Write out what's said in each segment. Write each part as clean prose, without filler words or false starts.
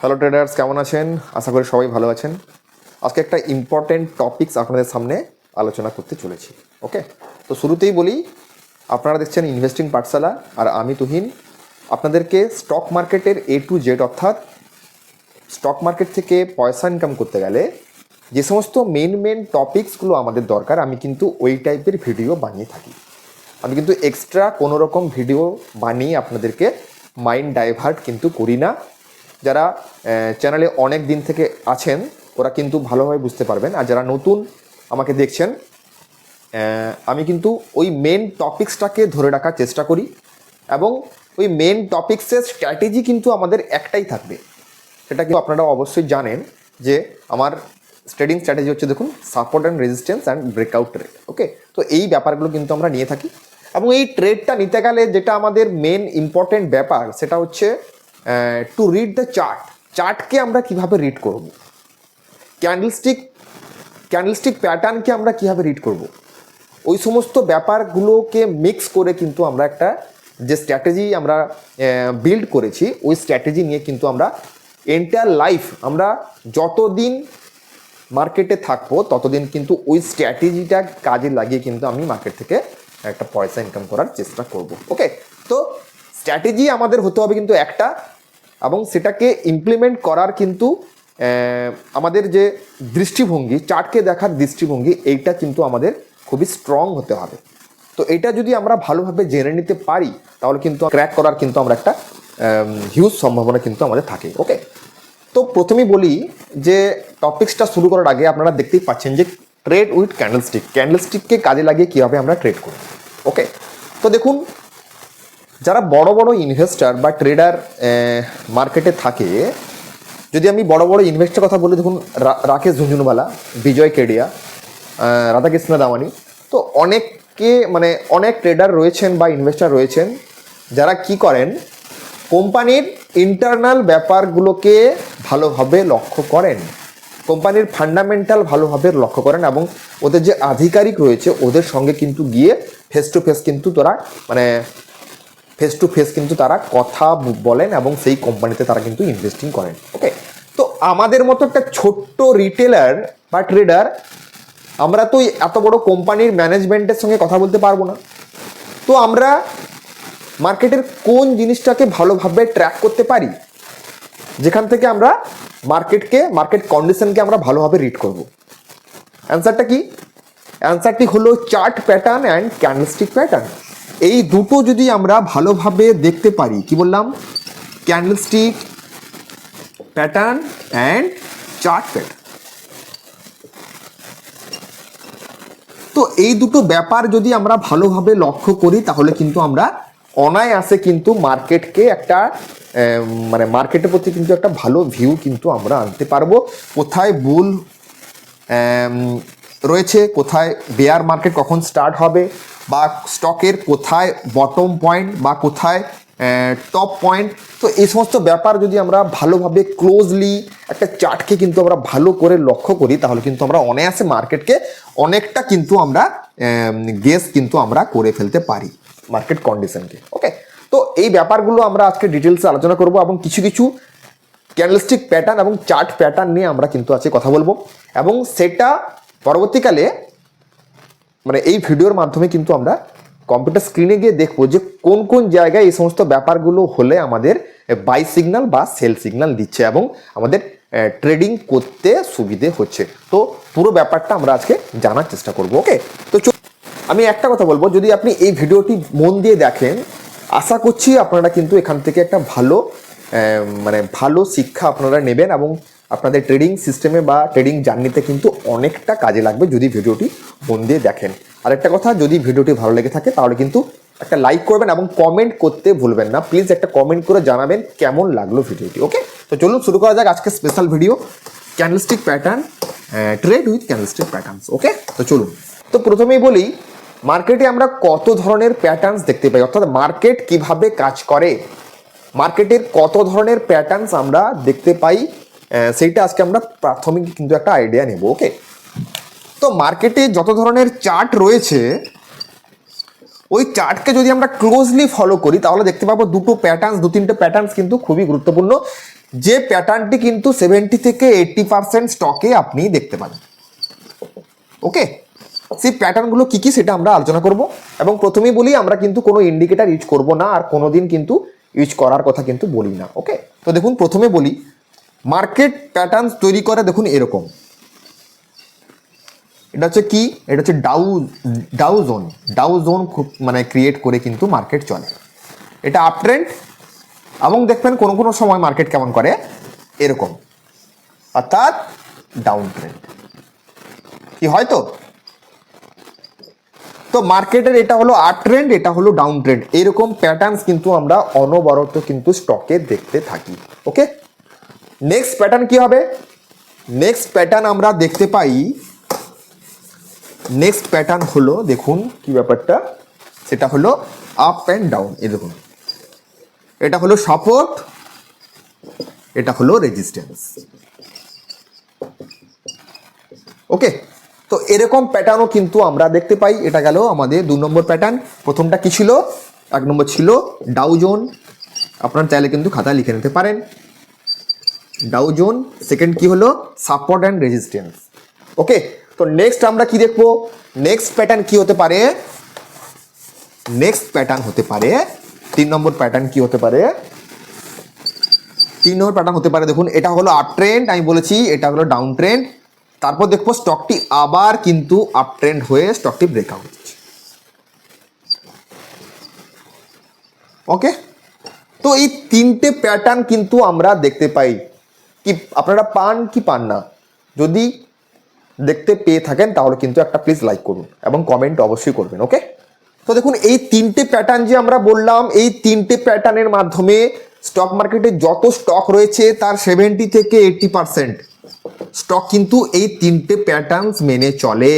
Hello traders, কেমন আছেন? আশা করি সবাই ভালো আছেন। আজকে একটা ইম্পর্টেন্ট টপিকস আপনাদের সামনে আলোচনা করতে চলেছি। ওকে, তো শুরুতেই বলি, আপনারা দেখছেন ইনভেস্টিং পাঠশালা, আর আমি তুহিন আপনাদেরকে স্টক মার্কেটের A to Z, অর্থাৎ স্টক মার্কেট থেকে পয়সা ইনকাম করতে গেলে যে সমস্ত মেন টপিকসগুলো আমাদের দরকার, আমি কিন্তু ওই টাইপের ভিডিও বানিয়ে থাকি। আমি কিন্তু এক্সট্রা কোনো রকম ভিডিও বানিয়ে আপনাদেরকে মাইন্ড ডাইভার্ট কিন্তু করি না। যারা চ্যানেলে অনেক দিন থেকে আছেন ওরা কিন্তু ভালোভাবে বুঝতে পারবেন, আর যারা নতুন আমাকে দেখছেন, আমি কিন্তু ওই মেন টপিক্সটাকে ধরে রাখার চেষ্টা করি, এবং ওই মেন টপিক্সের স্ট্র্যাটেজি কিন্তু আমাদের একটাই থাকবে। সেটা কিন্তু আপনারা অবশ্যই জানেন যে আমার ট্রেডিং স্ট্র্যাটেজি হচ্ছে, দেখুন, support and resistance and breakout trade. Okay, তো এই ব্যাপারগুলো কিন্তু আমরা নিয়ে থাকি, এবং এই ট্রেডটা নিতে গেলে যেটা আমাদের মেন ইম্পর্টেন্ট ব্যাপার সেটা হচ্ছে টু রিড দ্য চার্টকে আমরা কিভাবে রিড করব, ক্যান্ডেলস্টিক প্যাটার্নকে আমরা কিভাবে রিড করব, ওই সমস্ত ব্যাপারগুলোকে মিক্স করে কিন্তু আমরা একটা যে স্ট্র্যাটেজি আমরা বিল্ড করেছি, ওই স্ট্র্যাটেজি নিয়ে কিন্তু আমরা এন্টায়ার লাইফ, আমরা যতদিন মার্কেটে থাকবো ততদিন কিন্তু ওই স্ট্র্যাটেজিটা কাজে লাগিয়ে কিন্তু আমি মার্কেট থেকে একটা পয়সা ইনকাম করার চেষ্টা করব। ওকে, তো স্ট্র্যাটেজি আমাদের হতে হবে কিন্তু একটা, এবং সেটাকে ইমপ্লিমেন্ট করার কিন্তু আমাদের যে দৃষ্টিভঙ্গি, চার্টকে দেখার দৃষ্টিভঙ্গি, এইটা কিন্তু আমাদের খুবই স্ট্রং হতে হবে। তো এটা যদি আমরা ভালোভাবে জেনে নিতে পারি তাহলে কিন্তু ক্র্যাক করার কিন্তু আমরা একটা হিউজ সম্ভাবনা কিন্তু আমাদের থাকে। ওকে, তো প্রথমেই বলি যে টপিক্সটা শুরু করার আগে আপনারা দেখতেই পাচ্ছেন যে ট্রেড উইথ ক্যান্ডেলস্টিককে কাজে লাগিয়ে কীভাবে আমরা ট্রেড করি। ওকে, তো দেখুন, যারা বড় বড় ইনভেস্টার বা ট্রেডার মার্কেটে থাকে, যদি আমি বড় বড় ইনভেস্টার কথা বলি, দেখুন, রাকেশ ঝুনঝুনওয়ালা, বিজয় কেডিয়া, রাধাকৃষ্ণ দামানি, তো অনেক ট্রেডার রয়েছেন বা ইনভেস্টার রয়েছেন যারা কি করেন, কোম্পানির ইন্টারনাল ব্যাপারগুলোকে ভালোভাবে লক্ষ্য করেন, কোম্পানির ফান্ডামেন্টাল ভালোভাবে লক্ষ্য করেন, এবং ওদের যে আধিকারিক রয়েছে ওদের সঙ্গে কিন্তু গিয়ে ফেস টু ফেস কিন্তু তারা কথা বলেন, এবং সেই কোম্পানিতে তারা কিন্তু ইনভেস্টিং করেন। ওকে, তো আমাদের মতো একটা ছোট্ট রিটেলার বা ট্রেডার, আমরা তো এত বড় কোম্পানির ম্যানেজমেন্টের সঙ্গে কথা বলতে পারবো না। তো আমরা মার্কেটের কোন জিনিসটাকে ভালোভাবে ট্র্যাক করতে পারি, যেখান থেকে আমরা মার্কেট কন্ডিশনকে আমরা ভালোভাবে রিড করব? অ্যান্সারটা কি? অ্যান্সারটি হলো chart pattern and candlestick pattern. এই দুটো যদি আমরা ভালোভাবে দেখতে পারি, কি বললাম, candlestick pattern and chart pattern, তো এই দুটো ব্যাপার যদি আমরা ভালোভাবে লক্ষ্য করি তাহলে কিন্তু আমরা অনায়াসে কিন্তু মার্কেটকে একটা মার্কেটের প্রতি কিন্তু একটা ভালো ভিউ কিন্তু আমরা আনতে পারবো। কোথায় বুল রয়েছে, কোথায় বেয়ার মার্কেট কখন স্টার্ট হবে, বা স্টকের কোথায় বটম পয়েন্ট বা কোথায় টপ পয়েন্ট, তো এই সমস্ত ব্যাপার যদি আমরা ভালোভাবে ক্লোজলি একটা চার্টকে কিন্তু আমরা ভালো করে লক্ষ্য করি তাহলে কিন্তু আমরা অনায়াসে মার্কেটকে অনেকটা কিন্তু আমরা গেস কিন্তু আমরা করে ফেলতে পারি মার্কেট কন্ডিশনকে। ওকে, তো এই ব্যাপারগুলো আমরা আজকে ডিটেলসে আলোচনা করব, এবং কিছু ক্যান্ডেলস্টিক প্যাটার্ন এবং চার্ট প্যাটার্ন নিয়ে আমরা কিন্তু আজকে কথা বলবো, এবং সেটা পরবর্তীকালে এই ভিডিওর মাধ্যমে কিন্তু আমরা কম্পিউটার স্ক্রিনে গিয়ে দেখবো যে কোন কোন জায়গায় এই সমস্ত ব্যাপারগুলো হলে আমাদের বাই সিগন্যাল বা সেল সিগন্যাল দিচ্ছে এবং আমাদের ট্রেডিং করতে সুবিধে হচ্ছে। তো পুরো ব্যাপারটা আমরা আজকে জানার চেষ্টা করব। ওকে, তো আমি একটা কথা বলবো, যদি আপনি এই ভিডিওটি মন দিয়ে দেখেন, আশা করছি আপনারা কিন্তু এখান থেকে একটা ভালো শিক্ষা আপনারা নেবেন, এবং আপনাদের ট্রেডিং সিস্টেমে বা ট্রেডিং জার্নিতে কিন্তু অনেকটা কাজে লাগবে যদি ভিডিওটি মন দিয়ে দেখেন। আর একটা কথা, যদি ভিডিওটি ভালো লেগে থাকে তাহলে কিন্তু একটা লাইক করবেন এবং কমেন্ট করতে ভুলবেন না। প্লিজ একটা কমেন্ট করে জানাবেন কেমন লাগলো ভিডিওটি। ওকে, তো চলুন শুরু করা যাক আজকে special video, candlestick pattern, trade with candlestick patterns. Okay, তো চলুন। তো প্রথমেই বলি, মার্কেটে আমরা কত ধরনের প্যাটার্নস দেখতে পাই, অর্থাৎ মার্কেট কিভাবে কাজ করে, মার্কেটের কত ধরনের প্যাটার্নস আমরা দেখতে পাই, সেইটা আজকে আমরা প্রাথমিক কিন্তু একটা আইডিয়া নেব। ওকে, তো মার্কেটে যত ধরনের চার্ট রয়েছে, ওই চার্টকে যদি আমরা ক্লোজলি ফলো করি তাহলে দেখতে পাবো দু তিনটে প্যাটার্নস কিন্তু খুবই গুরুত্বপূর্ণ। যে প্যাটার্নটি কিন্তু 70 থেকে 80% স্টকে আপনি দেখতে পাবেন। ওকে, সেই প্যাটার্নগুলো কি কি সেটা আমরা আলোচনা করব। এবং প্রথমেই বলি, আমরা কিন্তু কোনো ইন্ডিকেটর ইউজ করব না, আর কোনোদিন কিন্তু ইউজ করার কথা কিন্তু বলি না। ওকে, তো দেখুন প্রথমে বলি, মার্কেট প্যাটার্ন তৈরি করে দেখুন এরকম। এটা হচ্ছে কি, এটা হচ্ছে ডাউ জোন খুব মানে ক্রিয়েট করে কিন্তু মার্কেট চলে। এটা আপ ট্রেন্ড, এবং দেখবেন কোনো কোনো সময় মার্কেট কেমন করে এরকম, অর্থাৎ ডাউন ট্রেন্ড কি হয়। তো মার্কেটের এটা হলো আপ ট্রেন্ড, এটা হলো ডাউন ট্রেন্ড, এরকম প্যাটার্নস কিন্তু আমরা অনবরত কিন্তু স্টকে দেখতে থাকি। ওকে, নেক্সট প্যাটার্ন কি হবে? নেক্সট প্যাটার্ন আমরা দেখতে পাই, নেক্সট প্যাটার্ন হলো, দেখুন কি ব্যাপারটা, সেটা হলো আপ অ্যান্ড ডাউন। এই দেখুন, এটা হলো সাপোর্ট, এটা হলো রেজিস্ট্যান্স। ওকে, তো এরকম প্যাটার্নও কিন্তু আমরা দেখতে পাই। এটা গেল আমাদের 2 নম্বর প্যাটার্ন। প্রথমটা কি ছিল? 1 নম্বর ছিল ডাউ জোন, আপনারা চাইলে কিন্তু খাতায় লিখে নিতে পারেন, ডাউ জোন। সেকেন্ড কি হলো? Support and resistance. ওকে, তো নেক্সট আমরা কি দেখবো? নেক্সট প্যাটার্ন কি হতে পারে? নেক্সট প্যাটার্ন হতে পারে 3 নম্বর প্যাটার্ন কি হতে পারে? 3 নম্বর প্যাটার্ন হতে পারে, দেখুন এটা হলো আপ ট্রেন্ড, আমি বলেছি এটা হলো ডাউন ট্রেন্ড, তারপর দেখবো স্টকটি আবার কিন্তু আপ ট্রেন্ড হয়ে স্টকটি ব্রেকআউট হচ্ছে। ওকে, তো এই 3টে প্যাটার্ন কিন্তু আমরা দেখতে পাই। কি আপনারা পান কি পান না? যদি দেখতে পেয়ে থাকেন তাহলে কিন্তু একটা প্লিজ লাইক করুন এবং কমেন্ট অবশ্যই করবেন। ওকে, তো দেখুন এই 3টে প্যাটার্ন যে আমরা বললাম, এই 3টে প্যাটার্নের মাধ্যমে স্টক মার্কেটে যত স্টক রয়েছে তার 70 থেকে 80% স্টক কিন্তু এই 3টে প্যাটার্নস মেনে চলে।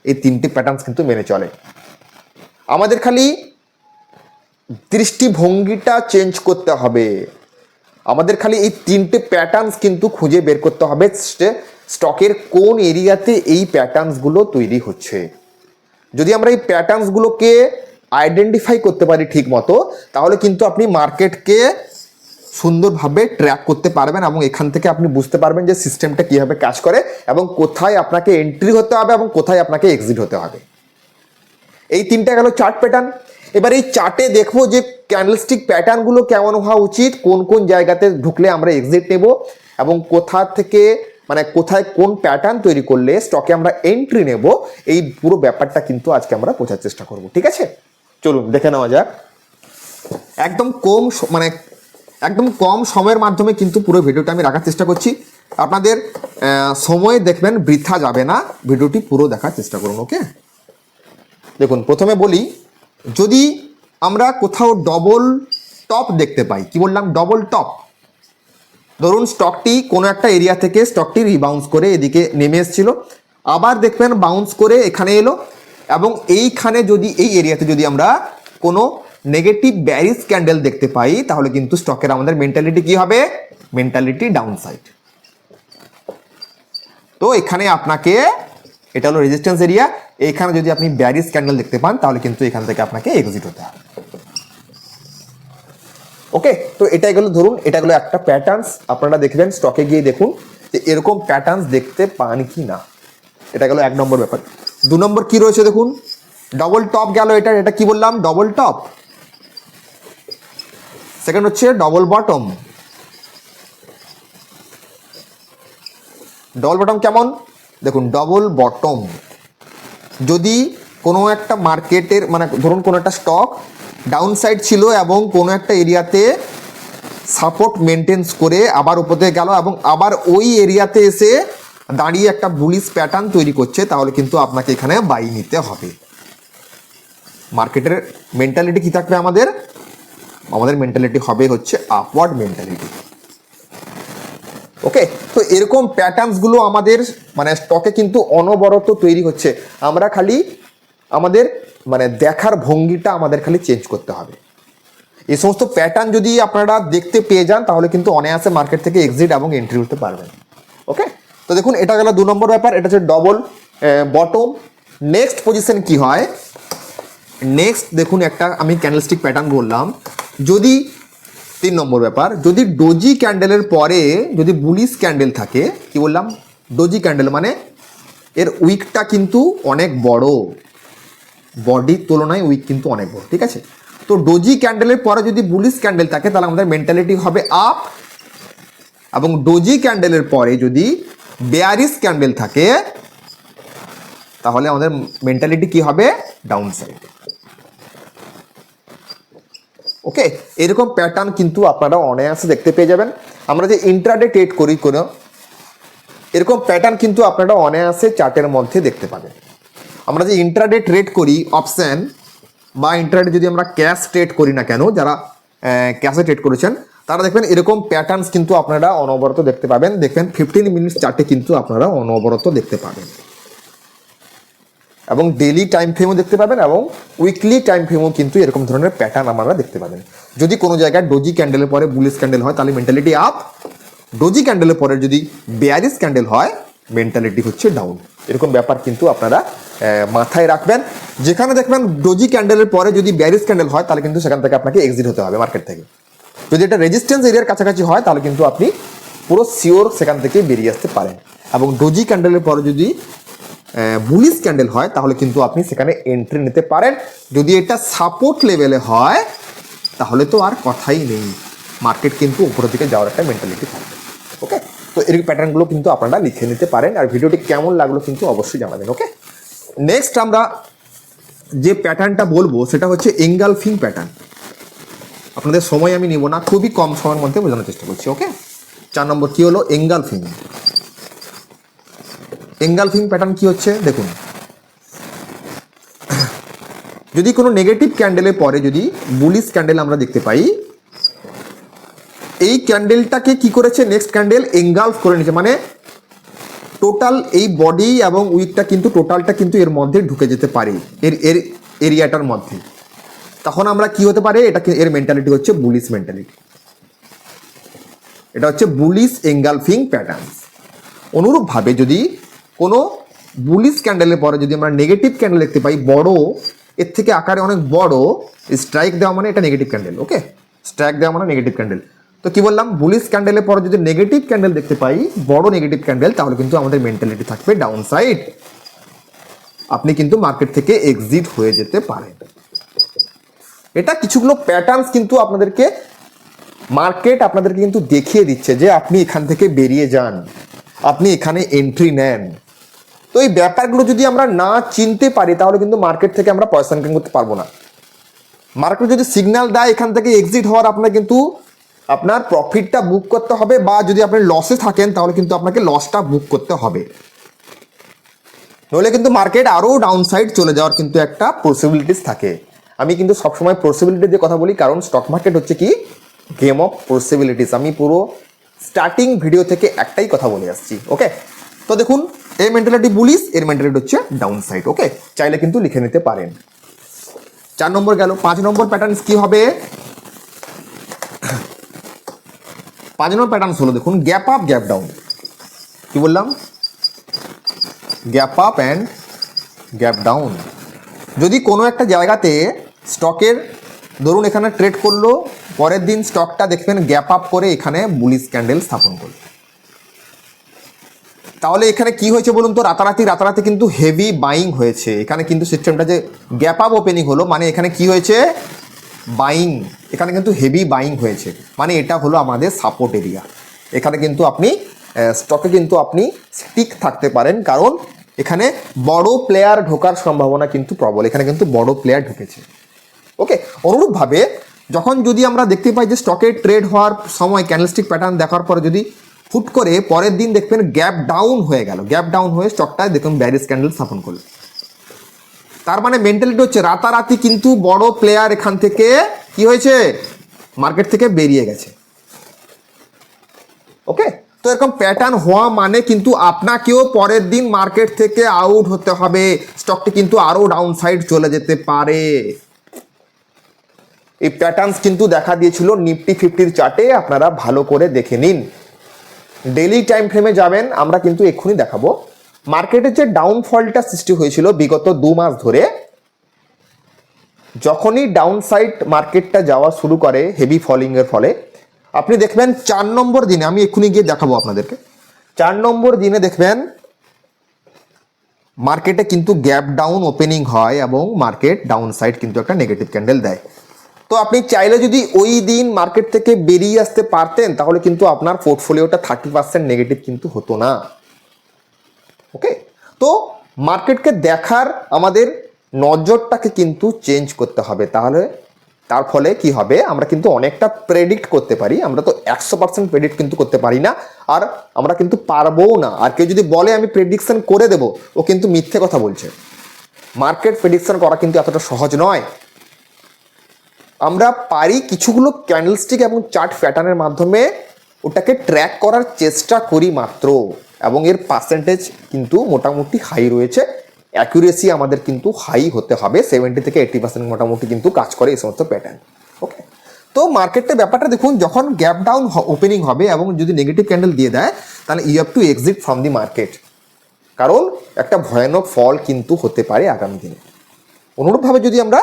এই 3টে প্যাটার্নস কিন্তু মেনে চলে। আমাদের খালি দৃষ্টিভঙ্গিটা চেঞ্জ করতে হবে। আমাদের খালি এই 3টে প্যাটার্নস কিন্তু খুঁজে বের করতে হবে, স্টকের কোন এরিয়াতে এই প্যাটার্নসগুলো তৈরি হচ্ছে। যদি আমরা এই প্যাটার্নসগুলোকে আইডেন্টিফাই করতে পারি ঠিক মতো, তাহলে কিন্তু আপনি মার্কেটকে সুন্দরভাবে ট্র্যাক করতে পারবেন এবং এখান থেকে আপনি বুঝতে পারবেন যে সিস্টেমটা কীভাবে কাজ করে এবং কোথায় আপনাকে এন্ট্রি হতে হবে এবং কোথায় আপনাকে এক্সিট হতে হবে। এই 3টা গেল চার্ট প্যাটার্ন। এবার এই চার্টে দেখবো যে ক্যান্ডেলস্টিক প্যাটার্নগুলো কেমন হওয়া উচিত, কোন কোন জায়গাতে ঢুকলে আমরা এক্সিট নেব এবং কোথা থেকে মানে কোথায় কোন প্যাটার্ন তৈরি করলে স্টকে আমরা এন্ট্রি নেব, এই পুরো ব্যাপারটা কিন্তু আজকে আমরা বোঝার চেষ্টা করব। ঠিক আছে, চলুন দেখে নেওয়া যাক। একদম কম সময়ের মাধ্যমে কিন্তু পুরো ভিডিওটা আমি রাখার চেষ্টা করছি। আপনাদের সময় দেখবেন বৃথা যাবে না, ভিডিওটি পুরো দেখার চেষ্টা করুন। ওকে, দেখুন প্রথমে বলি, যদি আমরা কোথাও ডবল টপ দেখতে পাই, কি বললাম? Double top. ধরুন স্টকটি কোনো একটা এরিয়া থেকে স্টকটি রিবাউন্স করে এদিকে নেমে এসেছিল, আবার দেখবেন বাউন্স করে এখানে এলো, এবং এইখানে যদি এই এরিয়াতে যদি আমরা কোনো নেগেটিভ ব্যারিজ ক্যান্ডেল দেখতে পাই, তাহলে কিন্তু স্টকের আমাদের মেন্টালিটি কি হবে? Mentality down side. তো এখানে আপনাকে, এটা হলো রেজিস্ট্যান্স এরিয়া, এখানে যদি আপনি ব্যারিজ ক্যান্ডেল দেখতে পান তাহলে কিন্তু এখান থেকে আপনাকে এক্সিট হতে হবে। ওকে, তো এটাই গেল, ধরুন এটা গেলো একটা প্যাটার্নস। আপনারা দেখবেন স্টকে গিয়ে দেখুন যে এরকম প্যাটার্নস দেখতে পান কি না। এটা গেল 1 নম্বর ব্যাপার। 2 নম্বর কি রয়েছে দেখুন, ডবল টপ গেল, এটা কি বললাম? Double top. সেকেন্ড হচ্ছে ডবল বটম। ডবল বটম কেমন? দেখুন ডবল বটম যদি কোনো একটা মার্কেটের মানে ধরুন কোনো একটা স্টক ডাউন সাইড ছিল এবং কোনো একটা এরিয়াতে সাপোর্ট মেনটেন্স করে আবার উপর দিকে গেল এবং আবার ওই এরিয়াতে এসে দাঁড়িয়ে একটা বুলিশ প্যাটার্ন তৈরি করছে, তাহলে কিন্তু আপনাকে এখানে বাই নিতে হবে। মার্কেটের মেন্টালিটি কি থাকবে? আমাদের মেন্টালিটি হবে হচ্ছে আপওয়ার্ড মেন্টালিটি। ওকে, তো এরকম প্যাটার্নসগুলো আমাদের মানে স্টকে কিন্তু অনবরত তৈরি হচ্ছে। আমরা খালি আমাদের মানে দেখার ভঙ্গিটা আমাদের খালি চেঞ্জ করতে হবে। এই সমস্ত প্যাটার্ন যদি আপনারা দেখতে পেয়ে যান তাহলে কিন্তু অনায়াসে মার্কেট থেকে এক্সিট এবং এন্ট্রি করতে পারবেন। ওকে, তো দেখুন এটা গেল 2 নম্বর ব্যাপার, এটা হচ্ছে ডবল বটম। নেক্সট পজিশন কি হয়? নেক্সট দেখুন একটা আমি ক্যান্ডেলস্টিক প্যাটার্ন বললাম, যদি 3 নম্বর ব্যাপার, যদি ডোজি ক্যান্ডেলের পরে যদি বুলিশ ক্যান্ডেল থাকে, কি বললাম, ডোজি ক্যান্ডেল মানে এর উইকটা কিন্তু অনেক বড়, বডির তুলনায় উইক কিন্তু অনেক বড়, ঠিক আছে। তো ডোজি ক্যান্ডেলের পরে যদি বুলিশ ক্যান্ডেল থাকে তাহলে আমাদের মেন্টালিটি হবে আপ, এবং ডোজি ক্যান্ডেলের পরে যদি বেয়ারিশ ক্যান্ডেল থাকে তাহলে আমাদের মেন্টালিটি কি হবে, ডাউন সাইড। ওকে, এরকম প্যাটার্ন কিন্তু আপনারা অনায়াসে দেখতে পেয়ে যাবেন। আমরা যে ইন্ট্রাডে ট্রেড করি কোনো এরকম প্যাটার্ন কিন্তু আপনারা অনায়াসে চার্টের মধ্যে দেখতে পাবেন। আমরা যে ইন্ট্রাডে ট্রেড করি অপশন বা ইন্ট্রাডে যদি আমরা ক্যাশ ট্রেড করি না কেন, যারা ক্যাশে ট্রেড করেছেন তারা দেখবেন এরকম প্যাটার্নস কিন্তু আপনারা অনবরত দেখতে পাবেন। দেখবেন 15 মিনিটস চার্টে কিন্তু আপনারা অনবরত দেখতে পাবেন, এবং ডেইলি টাইম ফ্রেমও দেখতে পাবেন, এবং উইকলি টাইম ফ্রেমও কিন্তু এরকম ধরনের প্যাটার্ন আপনারা দেখতে পাবেন। যদি কোনো জায়গায় ডোজি ক্যান্ডেলের পরে বুলিশ ক্যান্ডেল হয় তাহলে মেন্টালিটি আপ, ডোজি ক্যান্ডেলের পরে যদি বেয়ারিশ ক্যান্ডেল হয় মেন্টালিটি হচ্ছে ডাউন। এরকম ব্যাপার কিন্তু আপনারা মাথায় রাখবেন। যেখানে দেখবেন ডোজি ক্যান্ডেলের পরে যদি বেয়ারিশ ক্যান্ডেল হয় তাহলে কিন্তু সেখান থেকে আপনাকে এক্সিট হতে হবে মার্কেট থেকে। যদি এটা রেজিস্ট্যান্স এরিয়ার কাছাকাছি হয় তাহলে কিন্তু আপনি পুরো শিওর সেখান থেকে বেরিয়ে আসতে পারেন। এবং ডোজি ক্যান্ডেলের পরে যদি বুলিশ ক্যান্ডেল হয় তাহলে কিন্তু আপনি সেখানে এন্ট্রি নিতে পারেন। যদি এটা সাপোর্ট লেভেলে হয় তাহলে তো আর কথাই নেই, মার্কেট কিন্তু উপরের দিকে যাওয়ার একটা মেন্টালিটি থাকবে। ওকে, তো এর প্যাটার্নগুলো কিন্তু আপনারা লিখে নিতে পারেন। আর ভিডিওটি কেমন লাগলো কিন্তু অবশ্যই জানাবেন। ওকে, নেক্সট আমরা যে প্যাটার্নটা বলবো সেটা হচ্ছে এঙ্গালফিং প্যাটার্ন। আপনাদের সময় আমি নিব না, খুবই কম সময়ের মধ্যে বোঝানোর চেষ্টা করছি। ওকে, 4 নম্বর কি হলো, এঙ্গালফিং। এঙ্গালফিং প্যাটার্ন কি হচ্ছে দেখুন, যদি কোনো নেগেটিভ ক্যান্ডেলের পরে যদি বুলিশ ক্যান্ডেল আমরা দেখতে পাই, এই ক্যান্ডেলটাকে কি করেছে, নেক্সট ক্যান্ডেল এঙ্গালফ করে নিয়েছে, মানে টোটাল এই বডি এবং উইকটা কিন্তু টোটালটা কিন্তু এর মধ্যে ঢুকে যেতে পারে, এর এরিয়াটার মধ্যে। তখন আমরা কি হতে পারে, এটা এর মেন্টালিটি হচ্ছে বুলিশ মেন্টালিটি, এটা হচ্ছে বুলিশ এঙ্গালফিং প্যাটার্ন। অনুরূপভাবে যদি কোনো বুলিশ ক্যান্ডেলের পরে যদি আমরা নেগেটিভ ক্যান্ডেল দেখতে পাই, বড়, এর থেকে আকারে অনেক বড়, স্ট্রাইক দেওয়া মানে এটা নেগেটিভ ক্যান্ডেল। ওকে, স্ট্রাইক দেওয়া মানে নেগেটিভ ক্যান্ডেল। তো কি বললাম, বুলিশ ক্যান্ডেলের পরে যদি নেগেটিভ ক্যান্ডেল দেখতে পাই, বড় নেগেটিভ ক্যান্ডেল, তাহলে কিন্তু আমাদের মেন্টালিটি থাকবে ডাউন সাইড, আপনি কিন্তু মার্কেট থেকে এক্সিট হয়ে যেতে পারেন। এটা কিছুগুলো প্যাটার্নস কিন্তু আপনাদেরকে মার্কেট আপনাদেরকে কিন্তু দেখিয়ে দিচ্ছে যে আপনি এখান থেকে বেরিয়ে যান, আপনি এখানে এন্ট্রি নেন। তো এই ব্যাপারগুলো যদি আমরা না চিনতে পারি তাহলে কিন্তু মার্কেট থেকে আমরা পয়সা ইনকাম করতে পারবো না। মার্কেট যদি সিগন্যাল দেয় এখান থেকে এক্সিট হওয়ার, আপনার কিন্তু আপনার প্রফিটটা বুক করতে হবে, বা যদি আপনি লসে থাকেন তাহলে কিন্তু আপনাকে লসটা বুক করতে হবে, নইলে কিন্তু মার্কেট আরও ডাউন সাইড চলে যাওয়ার কিন্তু একটা পসিবিলিটিস থাকে। আমি কিন্তু সবসময় পসিবিলিটি দিয়ে কথা বলি, কারণ স্টক মার্কেট হচ্ছে কি গেম অফ পসিবিলিটিস। আমি পুরো স্টার্টিং ভিডিও থেকে একটাই কথা বলে আসছি। ওকে, তো দেখুন এই মেন্টালিটি বুলিশ, এর মেন্টালিটি হচ্ছে ডাউন সাইড। ওকে, চাইলে কিন্তু লিখে নিতে পারেন। 4 নম্বর গেল। 5 নম্বর প্যাটার্ন কি হবে, 5 নম্বর প্যাটার্ন হলো দেখুন গ্যাপ আপ গ্যাপ ডাউন। কি বললাম, gap up and gap down. যদি কোনো একটা জায়গাতে স্টকের ধরুন এখানে ট্রেড করলো, পরের দিন স্টকটা দেখবেন গ্যাপ আপ করে এখানে বুলিশ ক্যান্ডেল স্থাপন করলো, তাহলে এখানে কি হয়েছে বলুন তো, রাতারাতি কিন্তু হেভি বাইং হয়েছে। এখানে কিন্তু সিস্টেমটা যে গ্যাপ আপ ওপেনিং হলো মানে এখানে কি হয়েছে, বাইং, এখানে কিন্তু হেভি বাইং হয়েছে, মানে এটা হলো আমাদের সাপোর্ট এরিয়া। এখানে কিন্তু আপনি স্টকে কিন্তু আপনি স্টিক থাকতে পারেন, কারণ এখানে বড় প্লেয়ার ঢোকার সম্ভাবনা কিন্তু প্রবল, এখানে কিন্তু বড় প্লেয়ার ঢুকেছে। ওকে, অনুরূপভাবে যখন যদি আমরা দেখতে পাই যে স্টকে ট্রেড হওয়ার সময় ক্যান্ডেলস্টিক প্যাটার্ন দেখার পরে যদি হুট করে পরের দিন দেখবেন গ্যাপ ডাউন হয়ে গেল, গ্যাপ ডাউন হয়ে স্টকটায় দেখুন ব্যারিশ ক্যান্ডেল স্থাপন করলো, তার মানে মেন্টালিটি হচ্ছে রাতারাতি কিন্তু বড় প্লেয়ার এখান থেকে কি হয়েছে, মার্কেট থেকে বেরিয়ে গেছে। ওকে, তো এরকম প্যাটার্ন হওয়া মানে কিন্তু আপনাকেও পরের দিন মার্কেট থেকে আউট হতে হবে, স্টকটি কিন্তু আরো ডাউন সাইড চলে যেতে পারে। এই প্যাটার্নস কিন্তু দেখা দিয়েছিল নিফটি 50 চার্টে, আপনারা ভালো করে দেখে নিন। ডেইলি টাইম ফ্রেমে যাবেন, আমরা কিন্তু এক্ষুনি দেখাবো মার্কেটের যে ডাউনফলটা সৃষ্টি হয়েছিল বিগত 2 মাস ধরে, যখনই ডাউন সাইড মার্কেটটা যাওয়া শুরু করে হেভি ফলিং এর ফলে, আপনি দেখবেন 4 নম্বর দিনে, আমি এক্ষুনি গিয়ে দেখাবো আপনাদেরকে, 4 নম্বর দিনে দেখবেন মার্কেটে কিন্তু গ্যাপ ডাউন ওপেনিং হয় এবং মার্কেট ডাউন সাইড কিন্তু একটা নেগেটিভ ক্যান্ডেল দেয়। তো আপনি চাইলে যদি ওই দিন মার্কেট থেকে বেরিয়ে আসতে পারতেন তাহলে কিন্তু আপনার পোর্টফোলিওটা 30% নেগেটিভ কিন্তু হতো না। ওকে, তো মার্কেটকে দেখার আমাদের নজরটাকে কিন্তু চেঞ্জ করতে হবে, তাহলে তার ফলে কি হবে, আমরা কিন্তু অনেকটা প্রেডিক্ট করতে পারি। আমরা তো 100% প্রেডিক্ট কিন্তু করতে পারি না, আর আমরা কিন্তু পারবও না। আর কেউ যদি বলে আমি প্রেডিকশন করে দেব, ও কিন্তু মিথ্যে কথা বলছে। মার্কেট প্রেডিকশন করা কিন্তু এতটা সহজ নয়। আমরা পারি কিছুগুলো ক্যান্ডেলস্টিক এবং চার্ট প্যাটার্নের মাধ্যমে ওটাকে ট্র্যাক করার চেষ্টা করি মাত্র, এবং এর পার্সেন্টেজ কিন্তু মোটামুটি হাই রয়েছে। অ্যাকুরেসি আমাদের কিন্তু হাই হতে হবে, 70 থেকে 80% মোটামুটি কিন্তু কাজ করে এই সমস্ত প্যাটার্ন। ওকে, তো মার্কেটে ব্যাপারটা দেখুন, যখন গ্যাপ ডাউন ওপেনিং হবে এবং যদি নেগেটিভ ক্যান্ডেল দিয়ে দেয়, তাহলে you have to exit from the market, কারণ একটা ভয়ানক ফল কিন্তু হতে পারে আগামী দিনে। অনুরূপভাবে যদি আমরা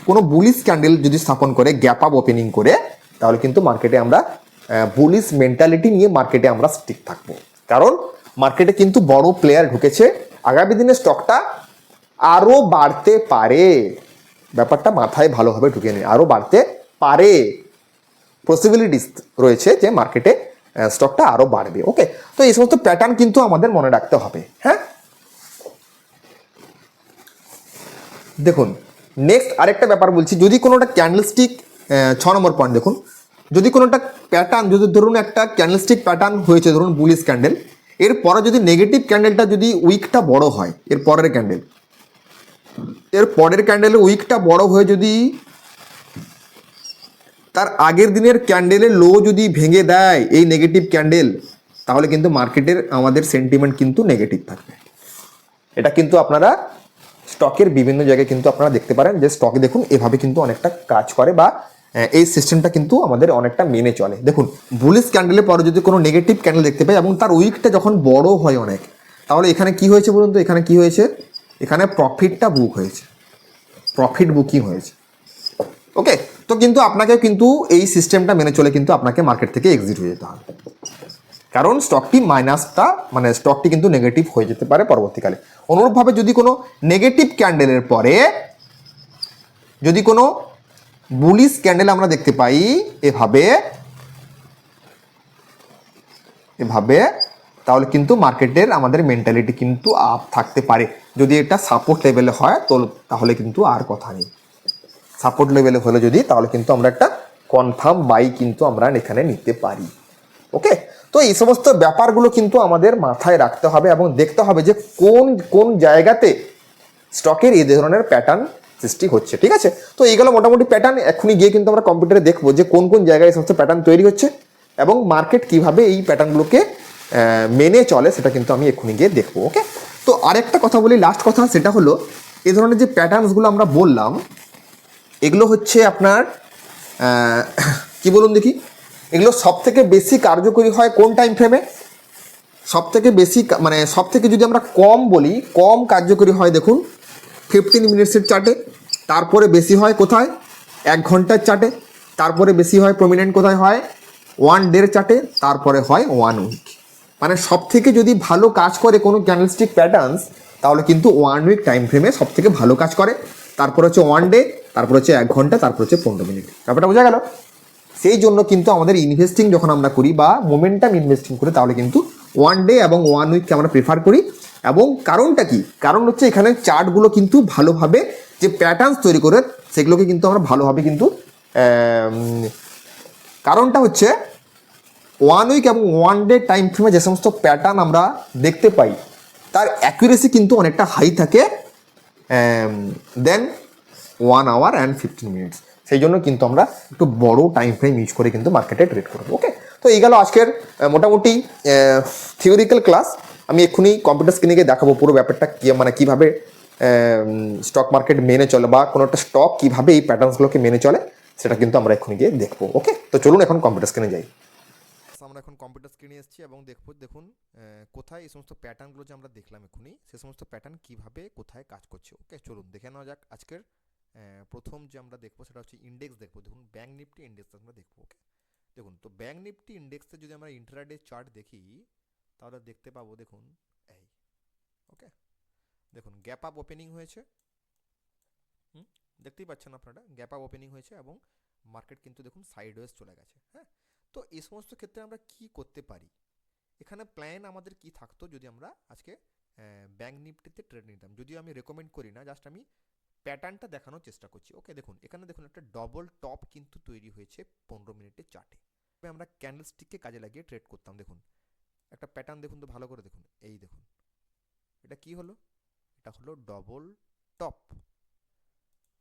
কোনো বুলিশ ক্যান্ডেল যদি স্থাপন করে গ্যাপ আপ ওপেনিং করে, তাহলে কিন্তু মার্কেটে আমরা বুলিশ মেন্টালিটি নিয়ে মার্কেটে আমরা স্টিক থাকবো, কারণ মার্কেটে কিন্তু বড় প্লেয়ার ঢুকেছে। আগামী দিনে স্টকটা আরও বাড়তে পারে, ব্যাপারটা মাথায় ভালোভাবে ঢুকে নিন, আরও বাড়তে পারে, পসিবিলিটিস রয়েছে যে মার্কেটে স্টকটা আরও বাড়বে। ওকে, তো এই সমস্ত প্যাটার্ন কিন্তু আমাদের মনে রাখতে হবে। হ্যাঁ, দেখুন নেক্সট আরেকটা ব্যাপার বলছি, যদি কোনোটা ক্যান্ডেলস্টিক 6 নম্বর পয়েন্ট দেখুন, যদি কোনোটা প্যাটার্ন, যদি ধরুন একটা ক্যান্ডেলস্টিক প্যাটার্ন হয়েছে, ধরুন বুলিশ ক্যান্ডেল, এরপরে যদি নেগেটিভ ক্যান্ডেলটা যদি উইকটা বড় হয়, এর পরের ক্যান্ডেলের উইকটা বড় হয়ে যদি তার আগের দিনের ক্যান্ডেলের লো যদি ভেঙে দেয় এই নেগেটিভ ক্যান্ডেল, তাহলে কিন্তু মার্কেটের আমাদের সেন্টিমেন্ট কিন্তু নেগেটিভ থাকবে। এটা কিন্তু আপনারা স্টকের বিভিন্ন জায়গায় কিন্তু আপনারা দেখতে পারেন যে স্টকে দেখুন এভাবে কিন্তু অনেকটা কাজ করে, বা এই সিস্টেমটা কিন্তু আমাদের অনেকটা মেনে চলে। দেখুন বুলিশ ক্যান্ডেলের পরে যদি কোনো নেগেটিভ ক্যান্ডেল দেখতে পাই এবং তার উইকটা যখন বড় হয় অনেক, তাহলে এখানে কি হয়েছে বলুন তো, এখানে কি হয়েছে, এখানে প্রফিটটা বুক হয়েছে, প্রফিট বুকিং হয়েছে। ওকে, তো কিন্তু আপনাকে কিন্তু এই সিস্টেমটা মেনে চলে কিন্তু আপনাকে মার্কেট থেকে এক্সিট হয়ে যেতে হবে, কারণ স্টকটি মাইনাসটা মানে স্টকটি কিন্তু নেগেটিভ হয়ে যেতে পারে পরবর্তীকালে। অনুরূপভাবে যদি কোনো নেগেটিভ ক্যান্ডেলের পরে যদি কোনো বুলিশ ক্যান্ডেল আমরা দেখতে পাই এভাবে, তাহলে কিন্তু মার্কেটের আমাদের মেন্টালিটি কিন্তু আপ থাকতে পারে। যদি এটা সাপোর্ট লেভেলে হয় তো তাহলে কিন্তু আর কথা নেই, সাপোর্ট লেভেলে হলে যদি, তাহলে কিন্তু আমরা একটা কনফার্ম বাই কিন্তু আমরা এখানে নিতে পারি। ওকে, তো এই সমস্ত ব্যাপারগুলো কিন্তু আমাদের মাথায় রাখতে হবে এবং দেখতে হবে যে কোন কোন জায়গাতে স্টকের এই ধরনের প্যাটার্ন সৃষ্টি হচ্ছে। ঠিক আছে, তো এইগুলো মোটামুটি প্যাটার্ন এখনই গিয়ে কিন্তু আমরা কম্পিউটারে দেখবো যে কোন কোন জায়গায় এই সমস্ত প্যাটার্ন তৈরি হচ্ছে এবং মার্কেট কিভাবে এই প্যাটার্নগুলোকে মেনে চলে, সেটা কিন্তু আমি এক্ষুনি গিয়ে দেখবো। ওকে, তো আরেকটা কথা বলি, লাস্ট কথা, সেটা হলো এই ধরনের যে প্যাটার্নসগুলো আমরা বললাম, এগুলো হচ্ছে আপনার কি বলুন দেখি, এগুলো সব থেকে বেশি কার্যকরী হয় কোন টাইম ফ্রেমে, সব থেকে বেশি মানে সব থেকে যদি আমরা কম বলি, কম কার্যকরী হয় দেখুন 15 মিনিটসের চার্টে, তারপরে বেশি হয় কোথায় 1 ঘন্টার চার্টে, তারপরে বেশি হয় প্রমিনেন্ট কোথায় হয় 1 ডের চার্টে, তারপরে হয় 1 উইক। মানে সব থেকে যদি ভালো কাজ করে কোনো ক্যান্ডেলস্টিক প্যাটার্নস, তাহলে কিন্তু 1 উইক টাইম ফ্রেমে সব থেকে ভালো কাজ করে, তারপর হচ্ছে 1 ডে, তারপর হচ্ছে 1 ঘন্টা, তারপর হচ্ছে 15 মিনিট। ব্যাপারটা বোঝা গেল? সেই জন্য কিন্তু আমাদের ইনভেস্টিং যখন আমরা করি বা মোমেন্টাম ইনভেস্টিং করি, তাহলে কিন্তু 1 ডে এবং 1 উইককে আমরা প্রেফার করি। এবং কারণটা কি, কারণ হচ্ছে এখানে চার্টগুলো কিন্তু ভালোভাবে যে প্যাটার্নস তৈরি করে সেগুলোকে কিন্তু আমরা ভালোভাবে কিন্তু কারণটা হচ্ছে 1 উইক এবং 1 ডে টাইম ফ্রেমে যে সমস্ত প্যাটার্ন আমরা দেখতে পাই তার অ্যাকুরেসি কিন্তু অনেকটা হাই থাকে দেন 1 আওয়ার অ্যান্ড 15 মিনিটস। সেই জন্য কিন্তু আমরা একটু বড় টাইম ফ্রেম ইউজ করে কিন্তু মার্কেটে ট্রেড করবো। ওকে, তো এই গেল আজকের মোটামুটি থিওরিক্যাল ক্লাস। আমি এক্ষুনি কম্পিউটার স্ক্রিনে গিয়ে দেখাবো পুরো ব্যাপারটা কি, মানে কীভাবে স্টক মার্কেট মেনে চলে বা কোনো একটা স্টক কীভাবে এই প্যাটার্নসগুলোকে মেনে চলে, সেটা কিন্তু আমরা এক্ষুনি গিয়ে দেখবো। ওকে, তো চলুন এখন কম্পিউটার স্ক্রিনে যাই। আমরা এখন কম্পিউটার স্ক্রিনে এসেছি এবং দেখুন কোথায় এই সমস্ত প্যাটার্নগুলো যে আমরা দেখলাম এক্ষুনি, সে সমস্ত প্যাটার্ন কীভাবে কোথায় কাজ করছে। ওকে, চলুন দেখে নেওয়া যাক আজকের প্রথম যে আমরা দেখবো সেটা হচ্ছে ইন্ডেক্স দেখবো। দেখুন ব্যাঙ্ক নিফটি ইন্ডেক্স আমরা দেখবো। ওকে, দেখুন তো ব্যাঙ্ক নিফটি ইন্ডেক্সে যদি আমরা ইন্ট্রাডে চার্ট দেখি তাহলে দেখতে পাবো দেখুন এই, ওকে, দেখুন গ্যাপ আপ ওপেনিং হয়েছে। হুম, দেখতেই পাচ্ছেন আপনারা গ্যাপ আপ ওপেনিং হয়েছে এবং মার্কেট কিন্তু দেখুন সাইডওয়েজ চলে গেছে। হ্যাঁ, তো এই সমস্ত ক্ষেত্রে আমরা কি করতে পারি, এখানে প্ল্যান আমাদের কি থাকতো যদি আমরা আজকে ব্যাঙ্ক নিফটিতে ট্রেড নিতাম। যদিও আমি রেকমেন্ড করি না, জাস্ট আমি প্যাটার্নটা দেখানোর চেষ্টা করছি। ওকে, দেখুন এখানে দেখুন একটা ডবল টপ কিন্তু তৈরি হয়েছে 15 মিনিটের চার্টে। আমরা ক্যান্ডেলস্টিককে কাজে লাগিয়ে ট্রেড করতাম। দেখুন একটা প্যাটার্ন দেখুন তো ভালো করে দেখুন, এই দেখুন এটা কি হলো, এটা হলো ডবল টপ,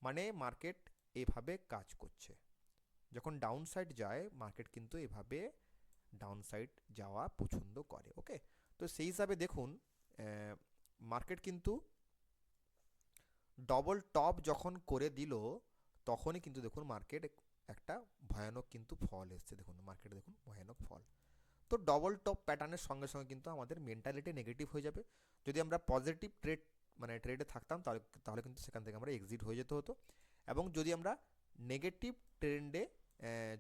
মানে মার্কেট এভাবে কাজ করছে। যখন ডাউন সাইড যায় মার্কেট কিন্তু এভাবে ডাউন সাইড যাওয়া পছন্দ করে। ওকে, তো সেই হিসাবে দেখুন মার্কেট কিন্তু ডবল টপ যখন করে দিল তখনই কিন্তু দেখুন মার্কেট একটা ভয়ানক কিন্তু ফল এসছে। দেখুন মার্কেট দেখুন ভয়ানক ফল। তো ডবল টপ প্যাটার্নের সঙ্গে সঙ্গে কিন্তু আমাদের মেন্টালিটি নেগেটিভ হয়ে যাবে। যদি আমরা পজিটিভ ট্রেড মানে ট্রেডে থাকতাম তাহলে তাহলে কিন্তু সেখান থেকে আমরা এক্সিট হয়ে যেতে হতো। এবং যদি আমরা নেগেটিভ ট্রেন্ডে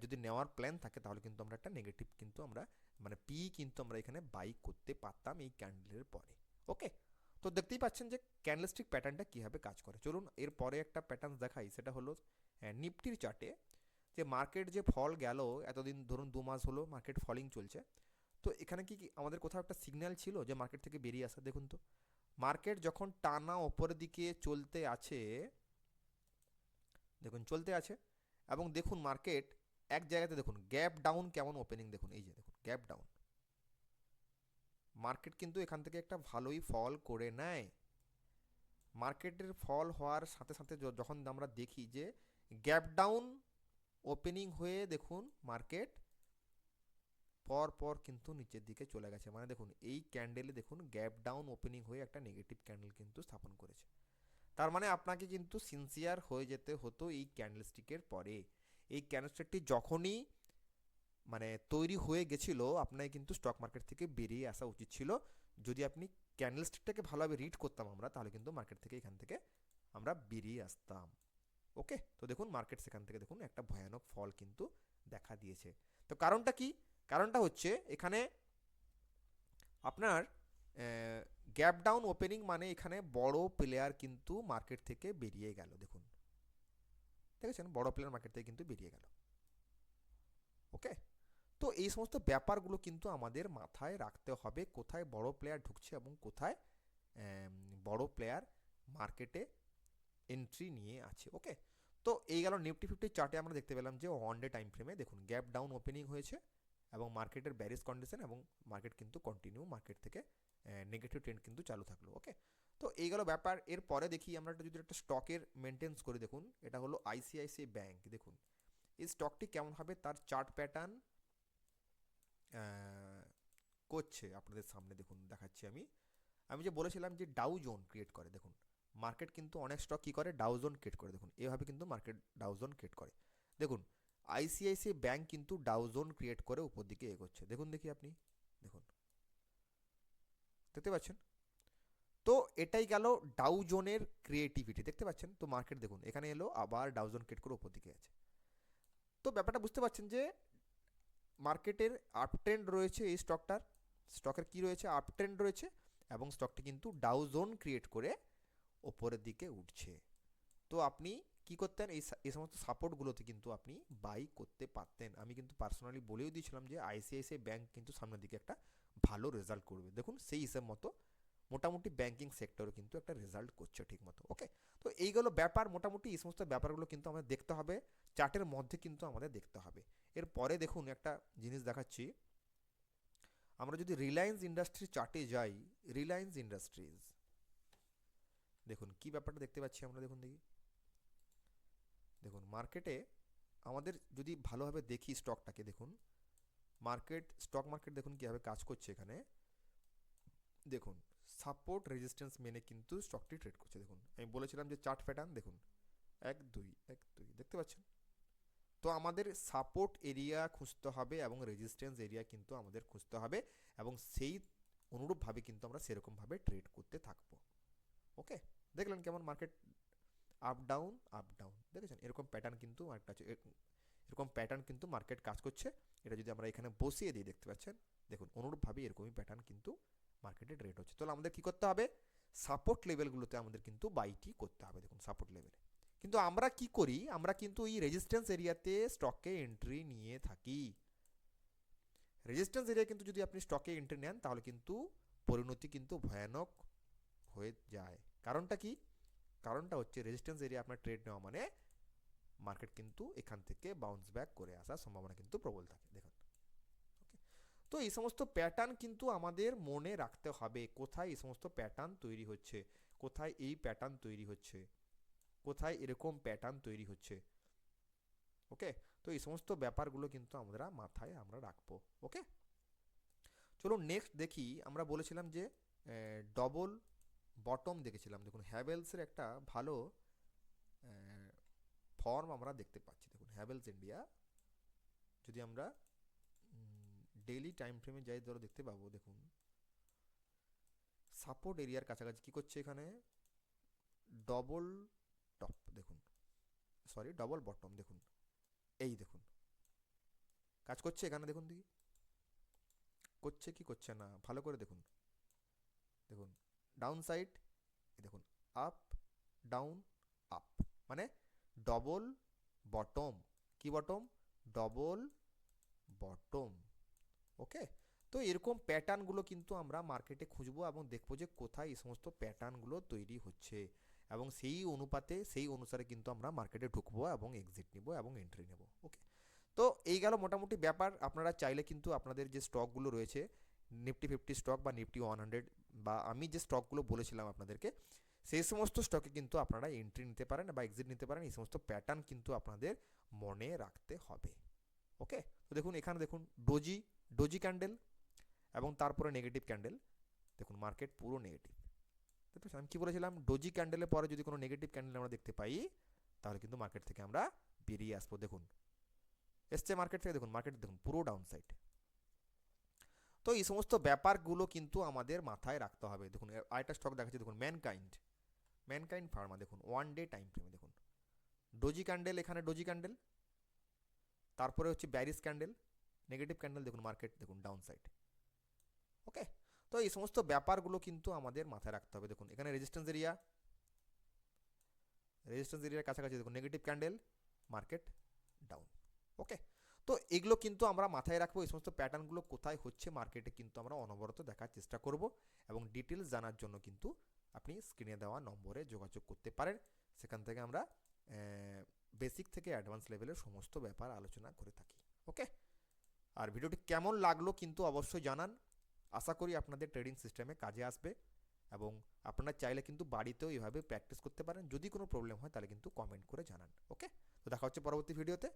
যদি নেওয়ার প্ল্যান থাকে তাহলে কিন্তু আমরা একটা নেগেটিভ কিন্তু আমরা মানে পি কিন্তু আমরা এখানে বাই করতে পারতাম এই ক্যান্ডেলের পরে। ওকে, তো দেখতেই পাচ্ছেন যে ক্যান্ডেলস্টিক প্যাটার্নটা কীভাবে কাজ করে। চলুন এরপরে একটা প্যাটার্ন দেখাই, সেটা হলো নিফটির চার্টে যে মার্কেট যে ফল গেল এতদিন, ধরুন 2 মাস হলো মার্কেট ফলিং চলছে। তো এখানে কি আমাদের কোথাও একটা সিগন্যাল ছিল যে মার্কেট থেকে বেরিয়ে আসা? দেখুন তো মার্কেট যখন টানা ওপরের দিকে চলতে আছে, দেখুন চলতে আছে, এবং দেখুন মার্কেট এক জায়গাতে দেখুন গ্যাপ ডাউন কেমন ওপেনিং, দেখুন এই যে দেখুন গ্যাপ ডাউন, মার্কেট কিন্তু এখান থেকে একটা ভালোই ফল করে নেয়। মার্কেটের ফল হওয়ার সাথে সাথে যখন আমরা দেখি যে গ্যাপ ডাউন ওপেনিং হয়ে দেখুন মার্কেট পর পর কিন্তু নিচের দিকে চলে গেছে। মানে দেখুন এই ক্যান্ডেলে দেখুন গ্যাপ ডাউন ওপেনিং হয়ে একটা নেগেটিভ ক্যান্ডেল কিন্তু স্থাপন করেছে। তার মানে আপনাকে কিন্তু সিনসিয়ার হয়ে যেতে হতো এই ক্যান্ডেলস্টিকের পরে। এই ক্যান্ডেলস্টিকটি যখনই মানে তৈরি হয়ে গেছিল আপনাকে কিন্তু স্টক মার্কেট থেকে বেরিয়ে আসা উচিত ছিল। যদি আপনি ক্যান্ডেলস্টিকটাকে ভালোভাবে রিড করতাম আমরা, তাহলে কিন্তু মার্কেট থেকে এখান থেকে আমরা বেরিয়ে আসতাম। ওকে, তো দেখুন মার্কেট সেখান থেকে দেখুন একটা ভয়ানক ফল কিন্তু দেখা দিয়েছে। তো কারণটা কি? কারণটা হচ্ছে এখানে আপনার গ্যাপ ডাউন ওপেনিং, মানে এখানে বড় প্লেয়ার কিন্তু মার্কেট থেকে বেরিয়ে গেল। দেখুন দেখেছেন বড় প্লেয়ার মার্কেট থেকে কিন্তু বেরিয়ে গেল। ওকে, তো এই সমস্ত ব্যাপারগুলো কিন্তু আমাদের মাথায় রাখতে হবে, কোথায় বড় প্লেয়ার ঢুকছে এবং কোথায় বড় প্লেয়ার মার্কেটে এন্ট্রি নিয়ে আছে। ওকে, তো এই গেল নিফটি ফিফটি চার্টে আমরা দেখতে পেলাম যে 1 ডে টাইম ফ্রেমে দেখুন গ্যাপ ডাউন ওপেনিং হয়েছে এবং মার্কেটের ব্যারিস কন্ডিশন, এবং মার্কেট কিন্তু কন্টিনিউ মার্কেট থেকে নেগেটিভ ট্রেন্ড কিন্তু চালু থাকলো। ওকে, তো এই গেল ব্যাপার। এরপরে দেখি আমরা যদি একটা স্টকের মেনটেন্স করি, দেখুন এটা হলো আইসিআইসিআই ব্যাঙ্ক। দেখুন এই স্টকটি কেমনভাবে তার চার্ট প্যাটার্ন করছে আপনাদের সামনে দেখুন দেখাচ্ছি। আমি আমি যে বলেছিলাম যে ডাউ জোন ক্রিয়েট করে, দেখুন মার্কেট কিন্তু অনেক স্টক কী করে, ডাউ জোন ক্রিয়েট করে। দেখুন এভাবে কিন্তু মার্কেট ডাউ জোন ক্রিয়েট করে। দেখুন আইসিআইসিআই ব্যাঙ্ক কিন্তু ডাউ জোন ক্রিয়েট করে উপর দিকে এগোচ্ছে। দেখুন দেখি আপনি দেখুন, দেখতে পাচ্ছেন? তো এটাই গেল ডাউ জোনের ক্রিয়েটিভিটি, দেখতে পাচ্ছেন? তো মার্কেট দেখুন এখানে এলো আবার ডাউ জোন ক্রিয়েট করে উপর দিকে আছে। তো ব্যাপারটা বুঝতে পারছেন যে মার্কেটের আপ ট্রেন্ড রয়েছে, এই স্টকের কি রয়েছে, আপ ট্রেন্ড রয়েছে, এবং স্টকটি কিন্তু ডাউ জোন ক্রিয়েট করে ওপরের দিকে উঠছে। তো আপনি কি করতেন, এই সমস্ত সাপোর্টগুলোতে কিন্তু আপনি বাই করতে পারতেন। আমি কিন্তু পার্সোনালি বলেও দিয়েছিলাম যে আইসিআইসিআই ব্যাঙ্ক কিন্তু সামনের দিকে একটা ভালো রেজাল্ট করবে। দেখুন সেই হিসেব মতো মোটামুটি ব্যাঙ্কিং সেক্টরও কিন্তু একটা রেজাল্ট করছে ঠিক মতো। ওকে, তো এইগুলো ব্যাপার, মোটামুটি এই সমস্ত ব্যাপারগুলো কিন্তু আমাদের দেখতে হবে, চার্টের মধ্যে কিন্তু আমাদের দেখতে হবে। এরপরে দেখুন একটা জিনিস দেখাচ্ছি, আমরা যদি রিলায়েন্স ইন্ডাস্ট্রিজ চার্টে যাই, রিলায়েন্স ইন্ডাস্ট্রিজ দেখুন কি ব্যাপারটা দেখতে পাচ্ছি আমরা। দেখুন দেখি, দেখুন মার্কেটে আমাদের যদি ভালোভাবে দেখি স্টকটাকে, দেখুন স্টক মার্কেট দেখুন কীভাবে কাজ করছে। এখানে দেখুন সাপোর্ট রেজিস্ট্যান্স মেনে কিন্তু স্টকটি ট্রেড করছে। দেখুন আমি বলেছিলাম যে চার্ট প্যাটার্ন দেখুন 1 2 1 2, দেখতে পাচ্ছেন? তো আমাদের সাপোর্ট এরিয়া খুঁজতে হবে এবং রেজিস্ট্যান্স এরিয়া কিন্তু আমাদের খুঁজতে হবে, এবং সেই অনুরূপভাবে কিন্তু আমরা সেরকমভাবে ট্রেড করতে থাকবো। ওকে, দেখলেন কেমন market up down up down, দেখেছেন এরকম প্যাটার্ন কিন্তু একটা আছে, এরকম প্যাটার্ন কিন্তু মার্কেট কাজ করছে। এটা যদি আমরা এখানে বসিয়ে দিই, দেখতে পাচ্ছেন দেখুন অনুরূপভাবে এরকমই প্যাটার্ন কিন্তু মার্কেটে ট্রেড হচ্ছে। তাহলে আমাদের কি করতে হবে, সাপোর্ট লেভেলগুলোতে আমাদের কিন্তু বাইটি করতে হবে। দেখুন সাপোর্ট লেভেলে কিন্তু আমরা কি করি, আমরা কিন্তু এই রেজিস্ট্যান্স এরিয়াতে স্টকে এন্ট্রি নিয়ে থাকি। রেজিস্ট্যান্স এরিয়া কিন্তু যদি আপনি স্টকে এন্ট্রি নেন তাহলে কিন্তু পরিণতি কিন্তু ভয়ানক হয়ে যায়। কারণটা কি, কারণটা হচ্ছে রেজিস্ট্যান্স এরিয়া আপনার ট্রেড নেওয়া মানে মার্কেট কিন্তু এখান থেকে বাউন্স ব্যাক করে আসার সম্ভাবনা কিন্তু প্রবল থাকে। দেখুন ওকে, তো এই সমস্ত প্যাটার্ন কিন্তু আমাদের মনে রাখতে হবে, কোথায় এই সমস্ত প্যাটার্ন তৈরি হচ্ছে, কোথায় এই প্যাটার্ন তৈরি হচ্ছে, কোথায় এরকম প্যাটার্ন তৈরি হচ্ছে। ওকে, তো এই সমস্ত ব্যাপারগুলো কিন্তু আমরা মাথায় আমরা রাখবো। ওকে, চলুন নেক্সট দেখি। আমরা বলেছিলাম যে ডবল বটম দেখেছিলাম। দেখুন হ্যাভেলসের একটা ভালো ফর্ম আমরা দেখতে পাচ্ছি। দেখুন হ্যাভেলস ইন্ডিয়া যদি আমরা ডেইলি টাইম ফ্রেমে যাই ধরো দেখতে পাবো, দেখুন সাপোর্ট এরিয়ার কাছাকাছি কি করছে, এখানে ডবল টপ দেখুন, সরি ডবল বটম দেখুন, এই দেখুন কাজ করছে এখানে, দেখুন দেখি করছে কি করছে না, ভালো করে দেখুন। দেখুন ডাউন সাইড, দেখুন আপ ডাউন আপ, মানে ডবল বটম, কি বটম, ডবল বটম। ওকে, তো এরকম প্যাটার্নগুলো কিন্তু আমরা মার্কেটে খুঁজবো এবং দেখবো যে কোথায় এই সমস্ত প্যাটার্নগুলো তৈরি হচ্ছে, এবং সেই অনুপাতে সেই অনুসারে কিন্তু আমরা মার্কেটে ঢুকবো এবং এক্সিট নিব এবং এন্ট্রি নেব। ওকে, তো এই গেল মোটামুটি ব্যাপার। আপনারা চাইলে কিন্তু আপনাদের যে স্টকগুলো রয়েছে নিফটি 50 স্টক বা নিফটি 100 বা আমি যে স্টকগুলো বলেছিলাম আপনাদেরকে, সেই সমস্ত স্টকে কিন্তু আপনারা এন্ট্রি নিতে পারেন বা এক্সিট নিতে পারেন। এই সমস্ত প্যাটার্ন কিন্তু আপনাদের মনে রাখতে হবে। ওকে, তো দেখুন এখানে দেখুন ডোজি, ডোজি ক্যান্ডেল এবং তারপরে নেগেটিভ ক্যান্ডেল। দেখুন মার্কেট পুরো নেগেটিভ। দেখতে পাচ্ছেন আমি কি বলেছিলাম, ডোজি ক্যান্ডেলের পরে যদি কোনো নেগেটিভ ক্যান্ডেল আমরা দেখতে পাই তাহলে কিন্তু মার্কেট থেকে আমরা বেরিয়ে আসবো। দেখুন এসছে মার্কেট থেকে, দেখুন মার্কেট দেখুন পুরো ডাউন সাইড। তো এই সমস্ত ব্যাপারগুলো কিন্তু আমাদের মাথায় রাখতে হবে। দেখুন আরেকটা স্টক দেখাচ্ছি, দেখুন ম্যানকাইন্ড, ম্যানকাইন্ড ফার্মা, দেখুন ওয়ান ডে টাইম ফ্রেমে দেখুন ডোজি ক্যান্ডেল, এখানে ডোজি ক্যান্ডেল, তারপরে হচ্ছে ব্যারিস ক্যান্ডেল, নেগেটিভ ক্যান্ডেল, দেখুন মার্কেট দেখুন ডাউন সাইড। ওকে, তো এই সমস্ত ব্যাপারগুলো কিন্তু আমাদের মাথায় রাখতে হবে। দেখুন এখানে রেজিস্ট্যান্স এরিয়া, রেজিস্ট্যান্স এরিয়ার কাছাকাছি দেখুন নেগেটিভ ক্যান্ডেল, মার্কেট ডাউন। ওকে, তো এগুলো কিন্তু আমরা মাথায় রাখবো। এই সমস্ত প্যাটার্নগুলো কোথায় হচ্ছে মার্কেটে কিন্তু আমরা অনবরত দেখার চেষ্টা করব, এবং ডিটেলস জানার জন্য কিন্তু আপনি স্ক্রিনে দেওয়া নম্বরে যোগাযোগ করতে পারেন। সেখান থেকে আমরা বেসিক থেকে অ্যাডভান্স লেভেলের সমস্ত ব্যাপার আলোচনা করে থাকি। ওকে, আর ভিডিওটি কেমন লাগলো কিন্তু অবশ্যই জানান। আশা করি আপনাদের ট্রেডিং সিস্টেমে কাজে আসবে, এবং আপনারা চাইলে কিন্তু বাড়িতেও এইভাবে প্র্যাকটিস করতে পারেন। যদি কোনো প্রবলেম হয় তাহলে কিন্তু কমেন্ট করে জানান। ওকে, তো দেখা হচ্ছে পরবর্তী ভিডিওতে।